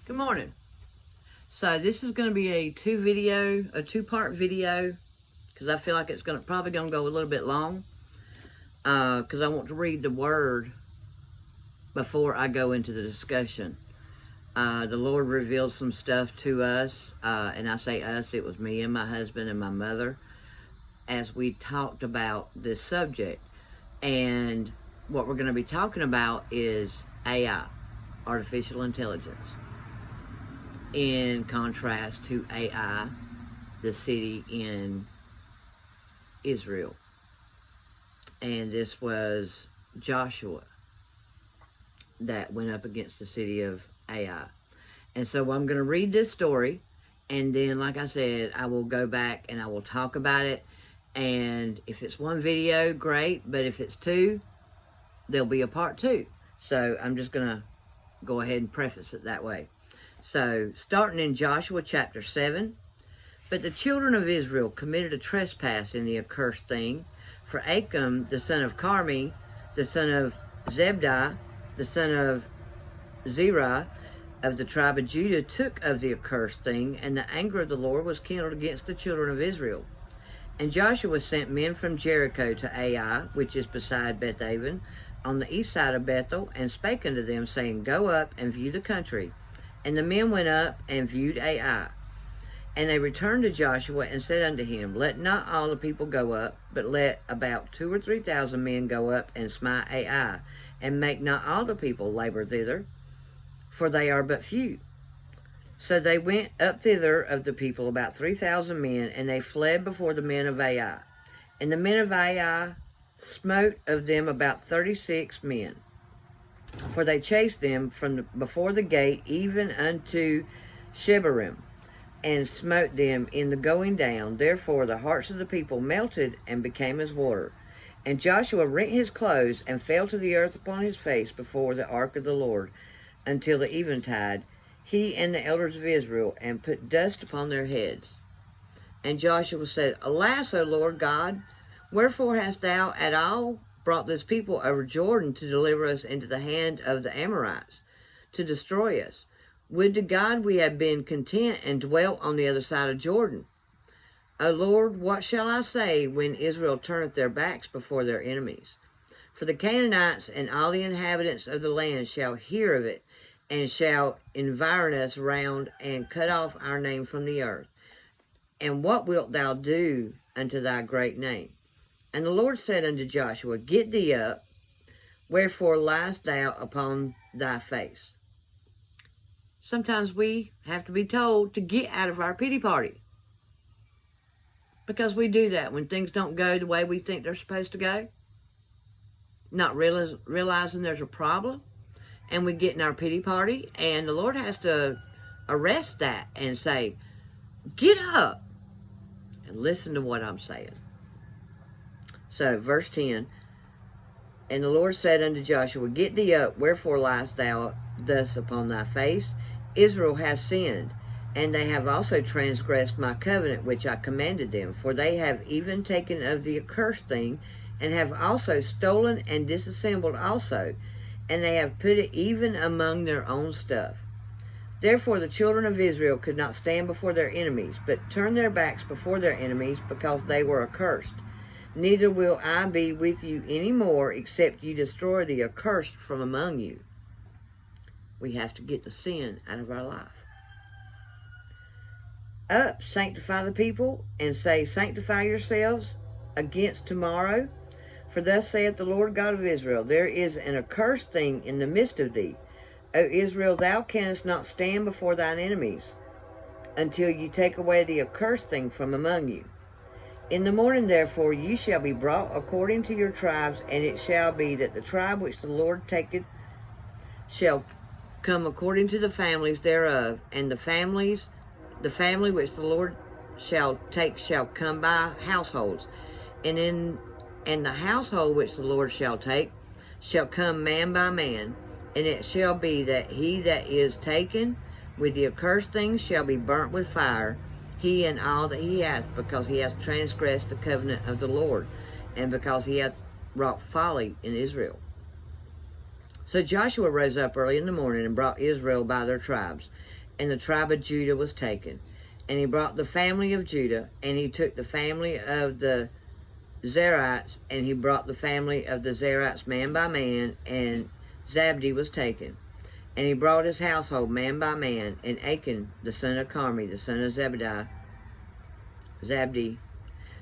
Good morning. So this is going to be a two-part video, because I feel like it's probably going to go a little bit long, because I want to read the word before I go into the discussion. The Lord revealed some stuff to us, and I say us, it was me and my husband and my mother, as we talked about this subject. And what we're going to be talking about is AI, artificial intelligence, in contrast to Ai, the city in Israel. And this was Joshua that went up against the city of Ai. And so I'm going to read this story, and then, like I said, I will go back and I will talk about it. And if it's one video, great. But if it's two, there'll be a part two. So I'm just going to go ahead and preface it that way. So, starting in Joshua chapter 7, but the children of Israel committed a trespass in the accursed thing, for Achan, the son of Carmi, the son of Zebdah, the son of Zerah, of the tribe of Judah, took of the accursed thing, and the anger of the Lord was kindled against the children of Israel. And Joshua sent men from Jericho to Ai, which is beside Bethaven, on the east side of Bethel, and spake unto them, saying, Go up and view the country. And the men went up and viewed Ai. And they returned to Joshua and said unto him, Let not all the people go up, but let about 2,000 or 3,000 men go up and smite Ai, and make not all the people labor thither, for they are but few. So they went up thither of the people about 3,000 men, and they fled before the men of Ai. And the men of Ai smote of them about 36 men. For they chased them from before the gate even unto Shebarim, and smote them in the going down. Therefore the hearts of the people melted and became as water. And Joshua rent his clothes and fell to the earth upon his face before the ark of the Lord until the eventide, he and the elders of Israel, and put dust upon their heads. And Joshua said, Alas, O Lord God, wherefore hast thou at all brought this people over Jordan to deliver us into the hand of the Amorites, to destroy us? Would to God we had been content and dwelt on the other side of Jordan. O Lord, what shall I say when Israel turneth their backs before their enemies? For the Canaanites and all the inhabitants of the land shall hear of it, and shall environ us round, and cut off our name from the earth. And what wilt thou do unto thy great name? And the Lord said unto Joshua, Get thee up, wherefore liest thou upon thy face? Sometimes we have to be told to get out of our pity party, because we do that when things don't go the way we think they're supposed to go, not realizing there's a problem, and we get in our pity party, and the Lord has to arrest that and say, Get up and listen to what I'm saying. So, verse 10, And the Lord said unto Joshua, Get thee up, wherefore liest thou thus upon thy face? Israel has sinned, and they have also transgressed my covenant which I commanded them. For they have even taken of the accursed thing, and have also stolen and disassembled also, and they have put it even among their own stuff. Therefore the children of Israel could not stand before their enemies, but turned their backs before their enemies, because they were accursed. Neither will I be with you any more, except you destroy the accursed from among you. We have to get the sin out of our life. Up, sanctify the people, and say, Sanctify yourselves against tomorrow. For thus saith the Lord God of Israel, There is an accursed thing in the midst of thee. O Israel, thou canst not stand before thine enemies, until you take away the accursed thing from among you. In the morning, therefore, ye shall be brought according to your tribes, and it shall be that the tribe which the Lord taketh shall come according to the families thereof, and the family which the Lord shall take shall come by households, and the household which the Lord shall take shall come man by man, and it shall be that he that is taken with the accursed thing shall be burnt with fire, he and all that he hath, because he hath transgressed the covenant of the Lord, and because he hath wrought folly in Israel. So Joshua rose up early in the morning and brought Israel by their tribes, and the tribe of Judah was taken. And he brought the family of Judah, and he took the family of the Zerites, and he brought the family of the Zerites man by man, and Zabdi was taken. And he brought his household man by man, and Achan, the son of Carmi, the son of Zabdi,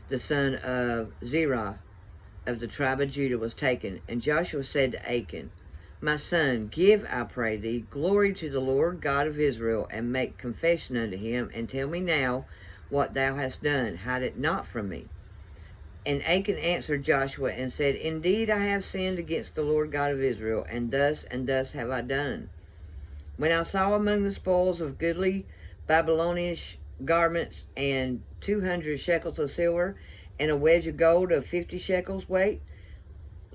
the son of Zerah, of the tribe of Judah, was taken. And Joshua said to Achan, My son, give, I pray thee, glory to the Lord God of Israel, and make confession unto him, and tell me now what thou hast done. Hide it not from me. And Achan answered Joshua and said, Indeed, I have sinned against the Lord God of Israel, and thus have I done. When I saw among the spoils of goodly Babylonian garments and 200 shekels of silver, and a wedge of gold of 50 shekels weight,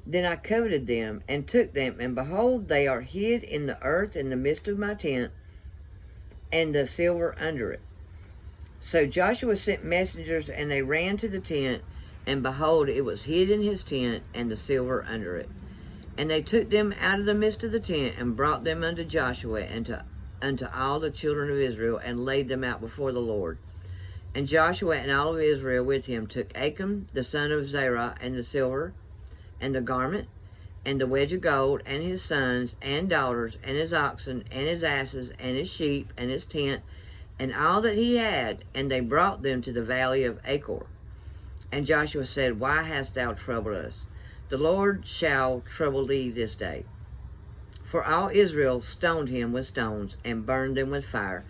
then I coveted them, and took them, and behold, they are hid in the earth in the midst of my tent, and the silver under it. So Joshua sent messengers, and they ran to the tent, and behold, it was hid in his tent, and the silver under it. And they took them out of the midst of the tent, and brought them unto Joshua, and unto all the children of Israel, and laid them out before the Lord. And Joshua and all of Israel with him took Achan, the son of Zerah, and the silver, and the garment, and the wedge of gold, and his sons and daughters, and his oxen, and his asses, and his sheep, and his tent, and all that he had, and they brought them to the valley of Achor. And Joshua said, Why hast thou troubled us? The Lord shall trouble thee this day. For all Israel stoned him with stones, and burned them with fire,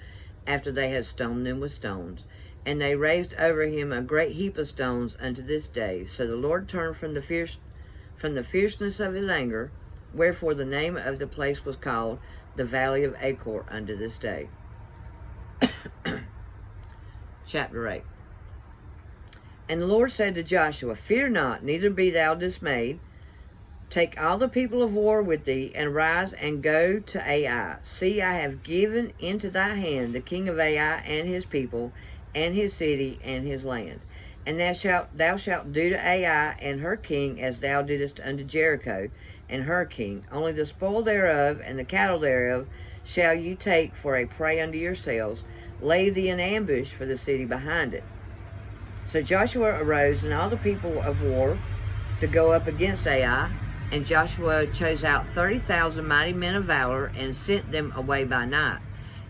after they had stoned them with stones. And they raised over him a great heap of stones unto this day. So the Lord turned from the fierceness of his anger, wherefore the name of the place was called the Valley of Achor unto this day. Chapter 8. And the Lord said to Joshua, Fear not, neither be thou dismayed. Take all the people of war with thee, and rise and go to Ai. See, I have given into thy hand the king of Ai and his people, and his city, and his land. And thou shalt do to Ai and her king as thou didst unto Jericho and her king. Only the spoil thereof and the cattle thereof shall you take for a prey unto yourselves. Lay thee an ambush for the city behind it. So Joshua arose, and all the people of war, to go up against Ai. And Joshua chose out 30,000 mighty men of valor, and sent them away by night.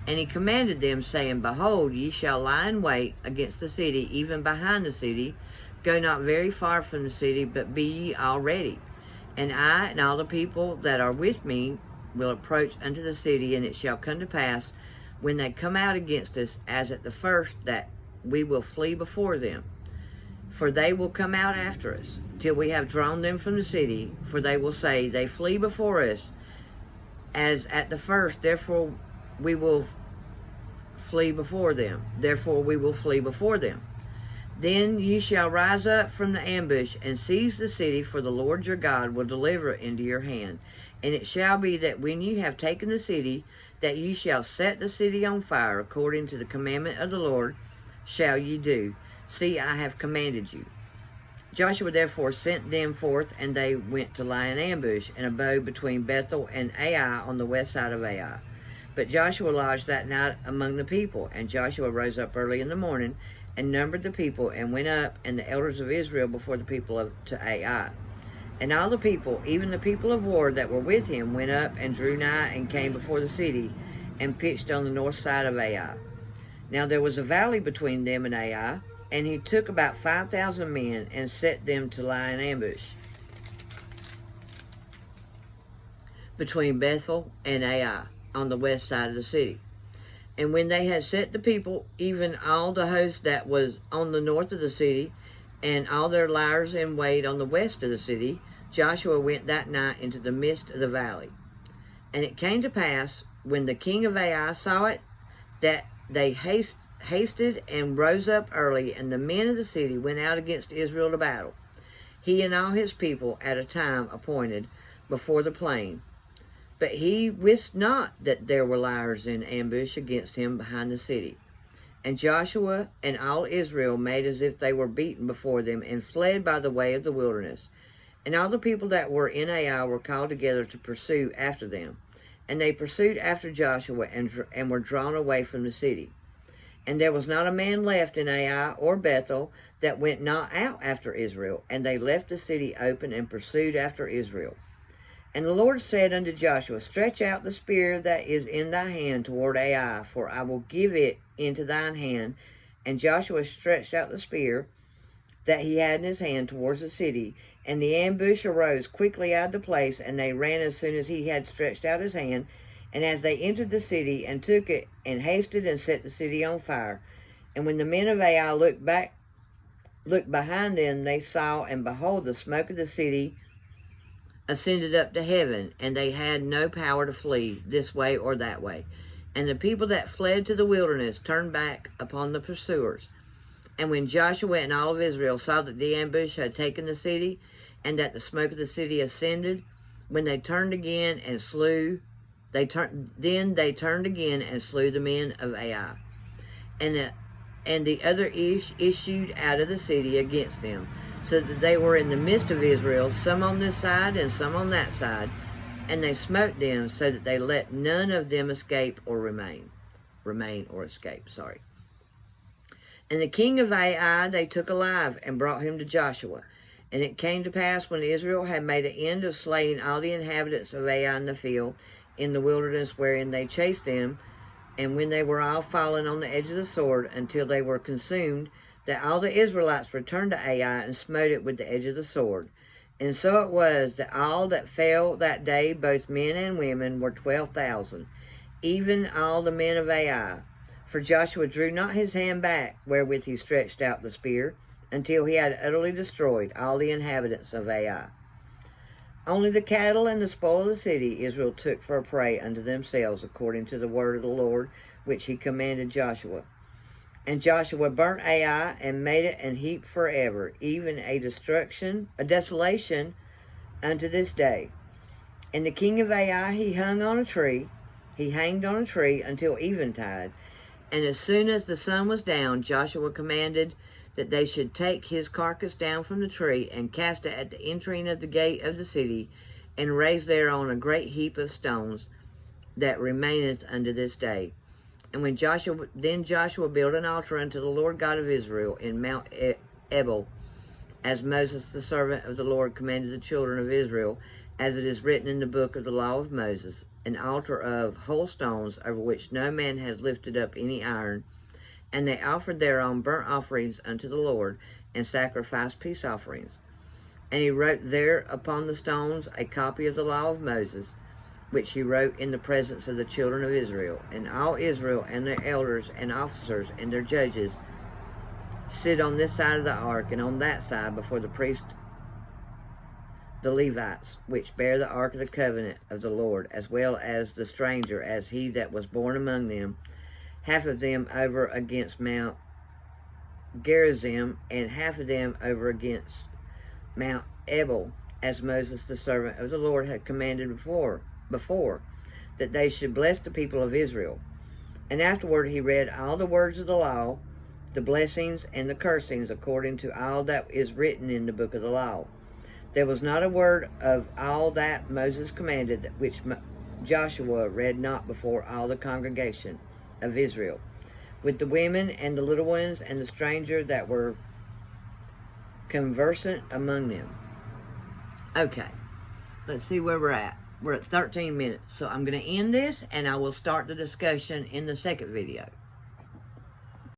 And he commanded them, saying, Behold, ye shall lie in wait against the city, even behind the city. Go not very far from the city, but be ye all ready. And I and all the people that are with me will approach unto the city, and it shall come to pass, when they come out against us, as at the first, that we will flee before them. For they will come out after us, till we have drawn them from the city. For they will say, They flee before us, as at the first, therefore we will flee before them. Therefore we will flee before them. Then ye shall rise up from the ambush, and seize the city, for the Lord your God will deliver it into your hand. And it shall be that when you have taken the city, that ye shall set the city on fire, according to the commandment of the Lord shall ye do. See, I have commanded you. Joshua therefore sent them forth, and they went to lie in ambush, and abode between Bethel and Ai on the west side of Ai. But Joshua lodged that night among the people. And Joshua rose up early in the morning, and numbered the people, and went up, and the elders of Israel before the people to Ai. And all the people, even the people of war that were with him, went up and drew nigh, and came before the city, and pitched on the north side of Ai. Now there was a valley between them and Ai, and he took about 5,000 men, and set them to lie in ambush between Bethel and Ai, on the west side of the city. And when they had set the people, even all the host that was on the north of the city, and all their liers in wait on the west of the city, Joshua went that night into the midst of the valley. And it came to pass, when the king of Ai saw it, that they hasted and rose up early, and the men of the city went out against Israel to battle, he and all his people, at a time appointed, before the plain. But he wist not that there were liers in ambush against him behind the city. And Joshua and all Israel made as if they were beaten before them, and fled by the way of the wilderness. And all the people that were in Ai were called together to pursue after them. And they pursued after Joshua and were drawn away from the city. And there was not a man left in Ai or Bethel that went not out after Israel. And they left the city open and pursued after Israel. And the Lord said unto Joshua, Stretch out the spear that is in thy hand toward Ai, for I will give it into thine hand. And Joshua stretched out the spear that he had in his hand towards the city. And the ambush arose quickly out of the place, and they ran as soon as he had stretched out his hand. And as they entered the city, and took it, and hasted, and set the city on fire. And when the men of Ai looked behind them, they saw, and behold, the smoke of the city ascended up to heaven, and they had no power to flee this way or that way. And the people that fled to the wilderness turned back upon the pursuers. And when Joshua and all of Israel saw that the ambush had taken the city, and that the smoke of the city ascended, when they turned again and slew, they turned again and slew the men of Ai. And the other issued out of the city against them, so that they were in the midst of Israel, some on this side and some on that side, and they smote them, so that they let none of them escape or remain or escape. And the king of Ai they took alive, and brought him to Joshua. And it came to pass, when Israel had made an end of slaying all the inhabitants of Ai in the field, in the wilderness wherein they chased them, and when they were all fallen on the edge of the sword, until they were consumed, that all the Israelites returned to Ai, and smote it with the edge of the sword. And so it was, that all that fell that day, both men and women, were 12,000, even all the men of Ai. For Joshua drew not his hand back, wherewith he stretched out the spear, until he had utterly destroyed all the inhabitants of Ai. Only the cattle and the spoil of the city Israel took for a prey unto themselves, according to the word of the Lord, which he commanded Joshua. And Joshua burnt Ai, and made it an heap forever, even a desolation unto this day. And the king of Ai he hanged on a tree until eventide. And as soon as the sun was down, Joshua commanded that they should take his carcass down from the tree, and cast it at the entering of the gate of the city, and raise thereon a great heap of stones, that remaineth unto this day. And when Joshua built an altar unto the Lord God of Israel in Mount Ebal, as Moses the servant of the Lord commanded the children of Israel, as it is written in the book of the law of Moses, an altar of whole stones, over which no man had lifted up any iron. And they offered thereon burnt offerings unto the Lord, and sacrificed peace offerings. And he wrote there upon the stones a copy of the law of Moses, which he wrote in the presence of the children of Israel. And all Israel and their elders and officers and their judges stood on this side of the ark, and on that side before the priests, the Levites, which bear the ark of the covenant of the Lord, as well as the stranger, as he that was born among them, half of them over against Mount Gerizim, and half of them over against Mount Ebal, as Moses the servant of the Lord had commanded before, that they should bless the people of Israel. And afterward he read all the words of the law, the blessings and the cursings, according to all that is written in the book of the law. There was not a word of all that Moses commanded, which Joshua read not before all the congregation of Israel, with the women and the little ones and the stranger that were conversant among them. Okay, let's see where we're at. We're at 13 minutes, so I'm going to end this, and I will start the discussion in the second video.